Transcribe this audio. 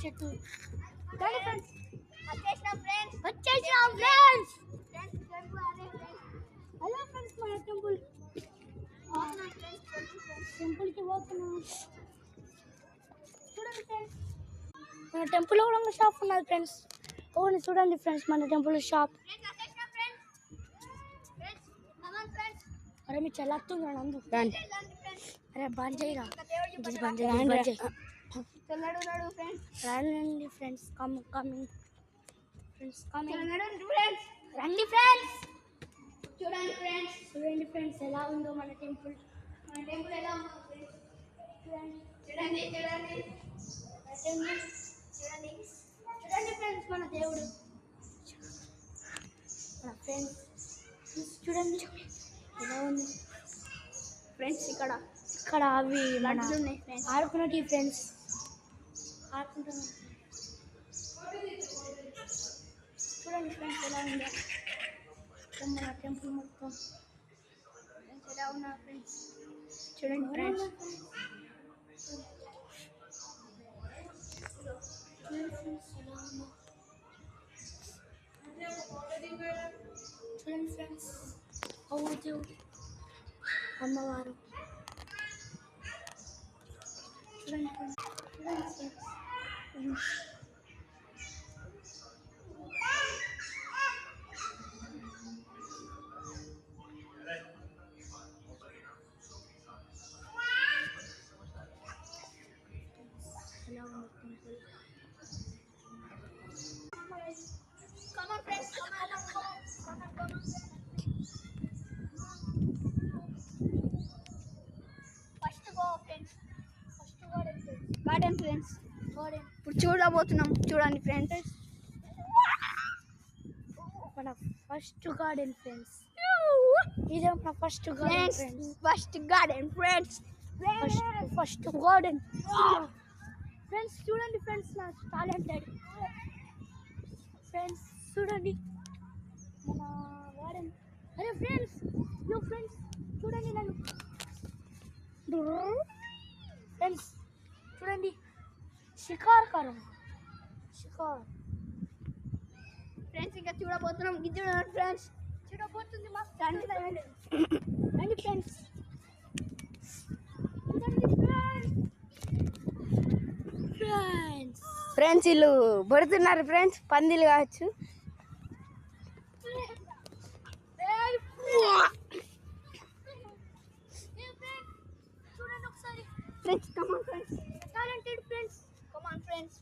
చెట్టు ఫ్రెండ్స్ వచ్చేసినాం friends hello friends మన టెంపుల్ కి పోతున్నాం చూడండి ఫ్రెండ్స్ మన టెంపుల్ కూడా ఒక షాప్ ఉన్నది ఫ్రెండ్స్ ఓని చూడండి ఫ్రెండ్స్ మన టెంపుల్ షాప్ అరే మీ చెల్లత్తుంది నందు అరే బంద్ చేయరా రండి ఫ్రెండ్స్ కమింగ్ ఫ్రెండ్స్ రండి ఫ్రెండ్స్ చూడండి ఫ్రెండ్స్ ఎలా ఉందో మన టెంపుల్ ఎలా ఉందో చూడండి ఫ్రెండ్స్ మన దేవుడు మన ఫ్రెండ్స్ చూడండి ఎలా ఉంది ఫ్రెండ్స్ ఇక్కడ అవి మన ఉన్నాయి ఫ్రెండ్స్ ఆడుకున్నటి ఫ్రెండ్స్ ఆడుకుంటున్నాం చూడండి ఫ్రెండ్స్ ఎలా ఉందో మన టెంపుల్ మొత్తం ఎలా ఉన్నారు ఫ్రెండ్స్ చూడండి ఫ్రెండ్స్ చూడండి ఫ్రెండ్స్ దేవుడు అమ్మవారు చూడండి ఫ్రెండ్స్ ఎలా ఉంది temple Come on, friends. First go, friends. Garden, friends. ఇప్పుడు చూడబోతున్నాం చూడండి ఫ్రెండ్స్ మన ఫస్ట్ గార్డెన్ ఫ్రెండ్స్ ఇదే మన first garden friends first garden friends first garden friends చూడండి ఫ్రెండ్స్ నా టాలెంటెడ్ ఫ్రెండ్స్ చూడండి మన గార్డెన్ అరే ఫ్రెండ్స్ ఫ్రెండ్స్ చూడండి నన్ను ఫ్రెండ్స్ చూడండి షికార్ ఫ్రెండ్స్ ఇంకా చూడబోతున్నాం ఇది చూడండి ఫ్రెండ్స్ చూడబోతుంది మా రండి ఫ్రెండ్స్ ఫ్రెండ్స్ వీళ్ళు పడుతున్నారు ఫ్రెండ్స్ పందిలు కావచ్చు చూడండి ఒకసారి friends come on friends talented friends come on friends